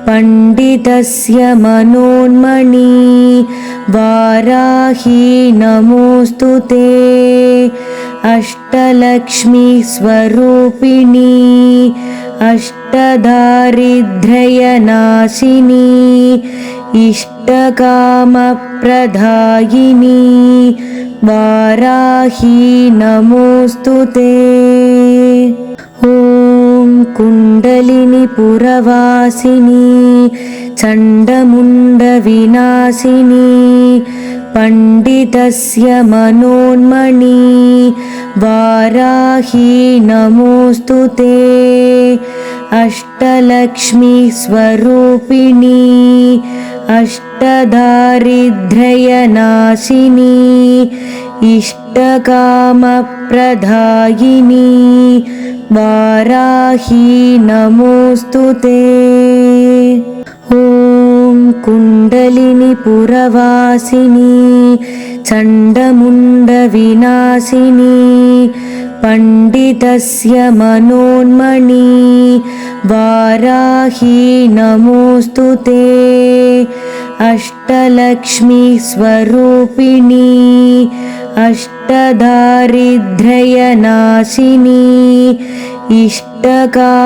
पण्डितस्य मनोन्मणि वाराही नमोऽस्तु ते अष्टलक्ष्मी स्वरूपिणी अष्टदारिद्र्यनाशिनी इष्टकामप्रदायिनी वाराही नमोऽस्तु ते। ॐ कुण्डलिनी पुरवासिनी चण्डमुण्डविनाशिनी पण्डितस्य मनोन्मणि वाराही नमोऽस्तु ते अष्टलक्ष्मी स्वरूपिणी अष्टदारिद्र्यनाशिनी इष्टकामप्रदायिनी वाराही नमोऽस्तु ते। ॐ कुण्डलिनी पुरवासिनी चण्डमुण्डविनाशिनी पण्डितस्य मनोन्मणि वाराही नमोऽस्तु ते अष्टलक्ष्मी स्वरूपिणी अष्टदारिद्र्यनाशिनी इष्टकामप्रदायिनी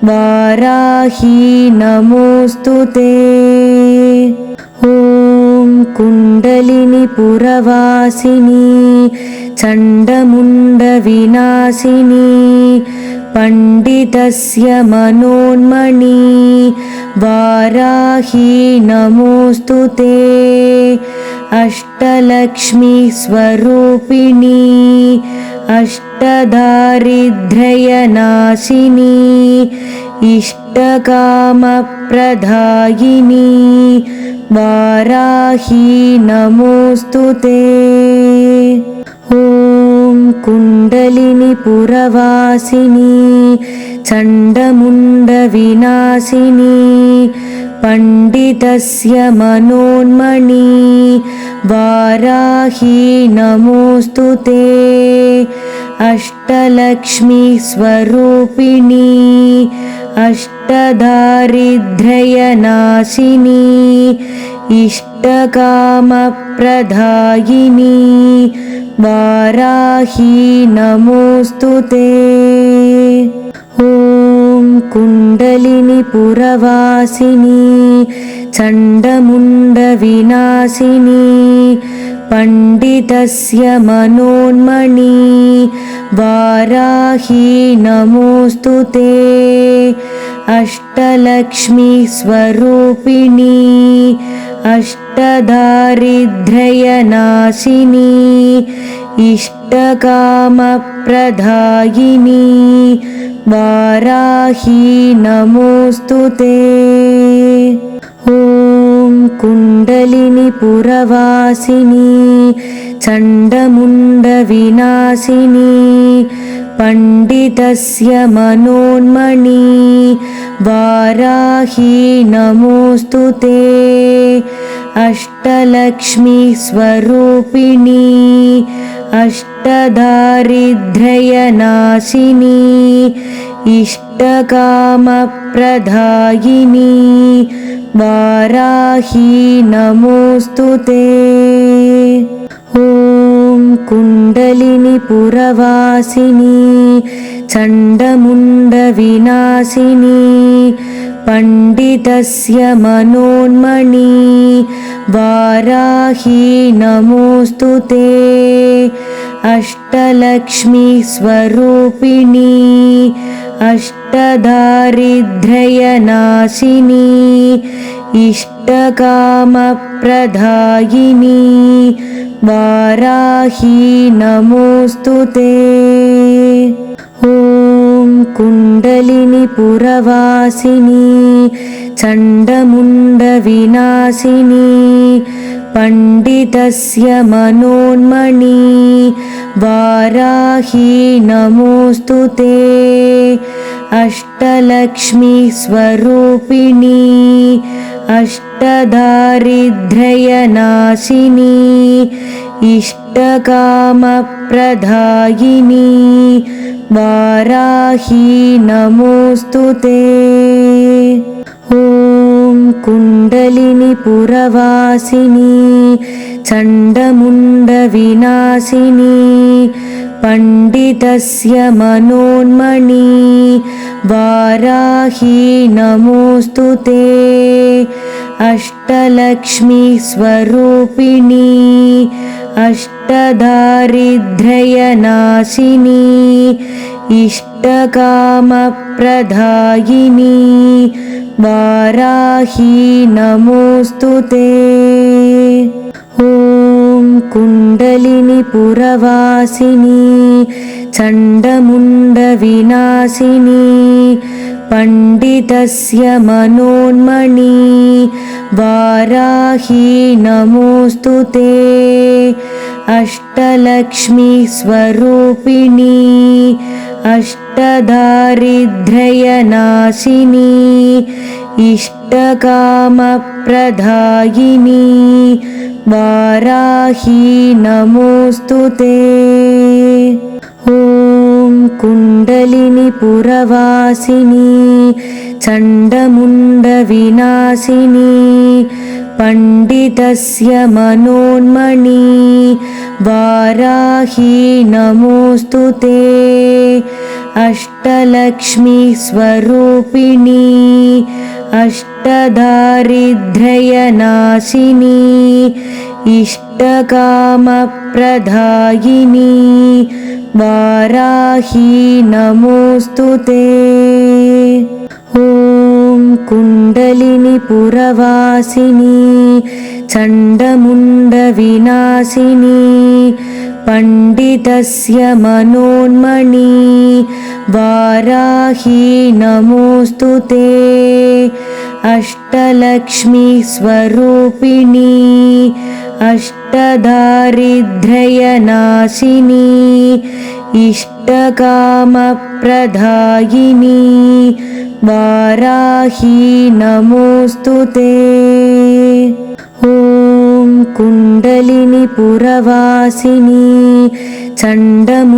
वाराही नमोऽस्तु ते। ॐ कुण्डलिनी पुरवासिनी चण्डमुण्डविनाशिनी पण्डितस्य मनोन्मणि वाराही नमोऽस्तु ते अष्टलक्ष्मी स्वरूपिणी अष्टदारिद्र्यनाशिनी इष्टकामप्रदायिनी वाराही नमोऽस्तुते। ॐ कुण्डलिनी पुरवासिनी चण्डमुण्डविनाशिनी पण्डितस्य मनोन्मणी वाराही नमोऽस्तुते। अष्टलक्ष्मी स्वरूपिणी अष्टदारिद्र्यनाशिनी इष्टकामप्रदायिनी वाराही नमोऽस्तुते। ॐ कुण्डलिनी पुरवासिनी चण्डमुण्डविनाशिनी पण्डितस्य मनोन्मणी वाराही नमोऽस्तुते। अष्टलक्ष्मी स्वरूपिणी अष्टदारिद्र्यनाशिनी इष्टकामप्रदायिनी वाराही नमोऽस्तुते। ॐ कुण्डलिनी पुरवासिनी चण्डमुण्डविनाशिनी पण्डितस्य मनोन्मणी वाराही नमोऽस्तुते। अष्टलक्ष्मी स्वरूपिणी अष्टदारिद्र्यनाशिनी इष्टकामप्रदायिनी वाराही नमोऽस्तुते। ॐ कुण्डलिनी पुरवासिनी चण्डमुण्डविनाशिनी पण्डितस्य मनोन्मणी वाराही नमोऽस्तुते। अष्टलक्ष्मी स्वरूपिणी अष्टदारिद्र्यनाशिनी इष्टकामप्रदायिनी वाराही नमोऽस्तुते। ॐ कुण्डलिनी पुरवासिनी चण्डमुण्डविनाशिनी पण्डितस्य मनोन्मणी वाराही नमोऽस्तुते। अष्टलक्ष्मी स्वरूपिणी अष्टदारिद्र्यनाशिनी इष्टकामप्रदायिनी वाराही नमोऽस्तुते। ॐ कुण्डलिनी पुरवासिनी चण्डमुण्डविनाशिनी पण्डितस्य मनोन्मणी वाराही नमोऽस्तुते। अष्टलक्ष्मी स्वरूपिणी अष्टदारिद्र्यनाशिनी इष्टकामप्रदायिनी वाराही नमोऽस्तुते। ॐ कुण्डलिनी पुरवासिनी चण्डमुण्डविनाशिनी पण्डितस्य मनोन्मणी वाराही नमोऽस्तुते। अष्टलक्ष्मी स्वरूपिणी अष्टदारिद्र्यनाशिनी इष्टकामप्रदायिनी वाराही नमोऽस्तुते। ॐ कुण्डलिनी पुरवासिनी चण्डमुण्डविनाशिनी पण्डितस्य मनोन्मणी वाराही नमोऽस्तुते। अष्टलक्ष्मी स्वरूपिणी अष्टदारिद्र्यनाशिनी इष्टकामप्रदायिनी वाराही नमोऽस्तुते। ॐ कुण्डलिनी पुरवासिनी चण्डमुण्डविनाशिनी पण्डितस्य मनोन्मणि वाराही नमोऽस्तु ते अष्टलक्ष्मी स्वरूपिणी अष्टदारिद्र्यनाशिनी इष्टकामप्रदायिनी वाराही नमोऽस्तु ते। ॐ कुण्डलिनी पुरवासिनी चण्डमुण्डविनाशिनी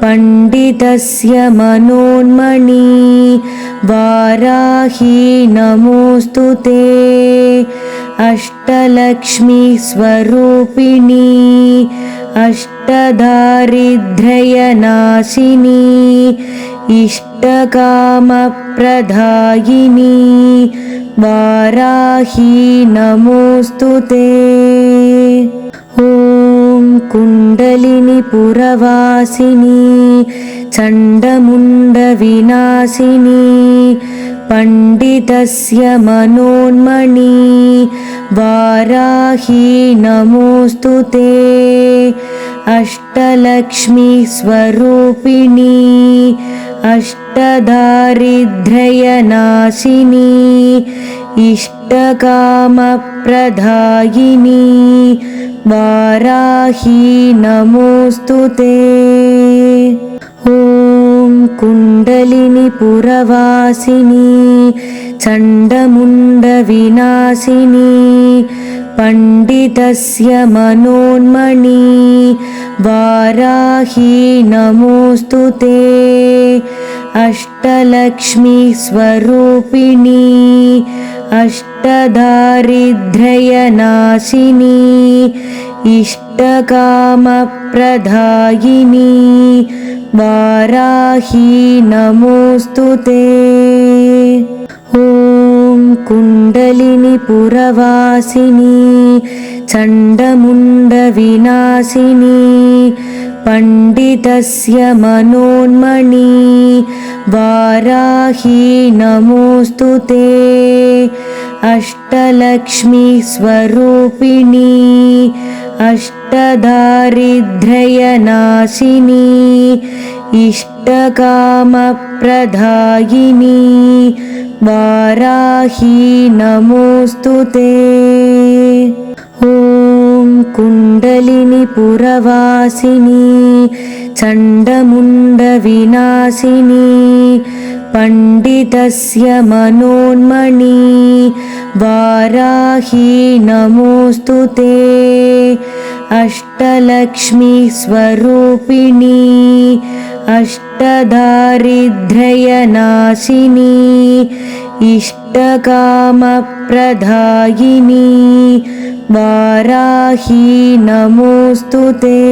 पण्डितस्य मनोन्मणि वाराही नमोऽस्तु ते अष्टलक्ष्मी स्वरूपिणी अष्टदारिद्र्यनाशिनी इष्टकामप्रदायिनी वाराही नमोऽस्तु ते। ॐ कुण्डलिनी पुरवासिनी चण्डमुण्डविनाशिनी पण्डितस्य मनोन्मणि वाराही नमोऽस्तु ते अष्टलक्ष्मी स्वरूपिणी अष्टदारिद्र्यनाशिनी इष्टकामप्रदायिनी वाराही नमोऽस्तु ते। ॐ कुण्डलिनी पुरवासिनी चण्डमुण्डविनाशिनी पण्डितस्य मनोन्मणि वाराही नमोऽस्तु ते अष्टलक्ष्मी स्वरूपिणी अष्टदारिद्र्यनाशिनी इष्टकामप्रदायिनी वाराही नमोऽस्तु ते। ॐ कुण्डलिनी पुरवासिनी चण्डमुण्डविनाशिनी पण्डितस्य मनोन्मणि वाराही नमोऽस्तु ते अष्टलक्ष्मी स्वरूपिणी अष्टदारिद्र्यनाशिनी इष्टकामप्रदायिनी वाराही नमोऽस्तु ते। ॐ कुण्डलिनी पुरवासिनी चण्डमुण्डविनाशिनी पण्डितस्य मनोन्मणि वाराही नमोऽस्तु ते अष्टलक्ष्मी स्वरूपिणी अष्टदारिद्र्यनाशिनी इष्टकामप्रदायिनी वाराही नमोऽस्तु ते।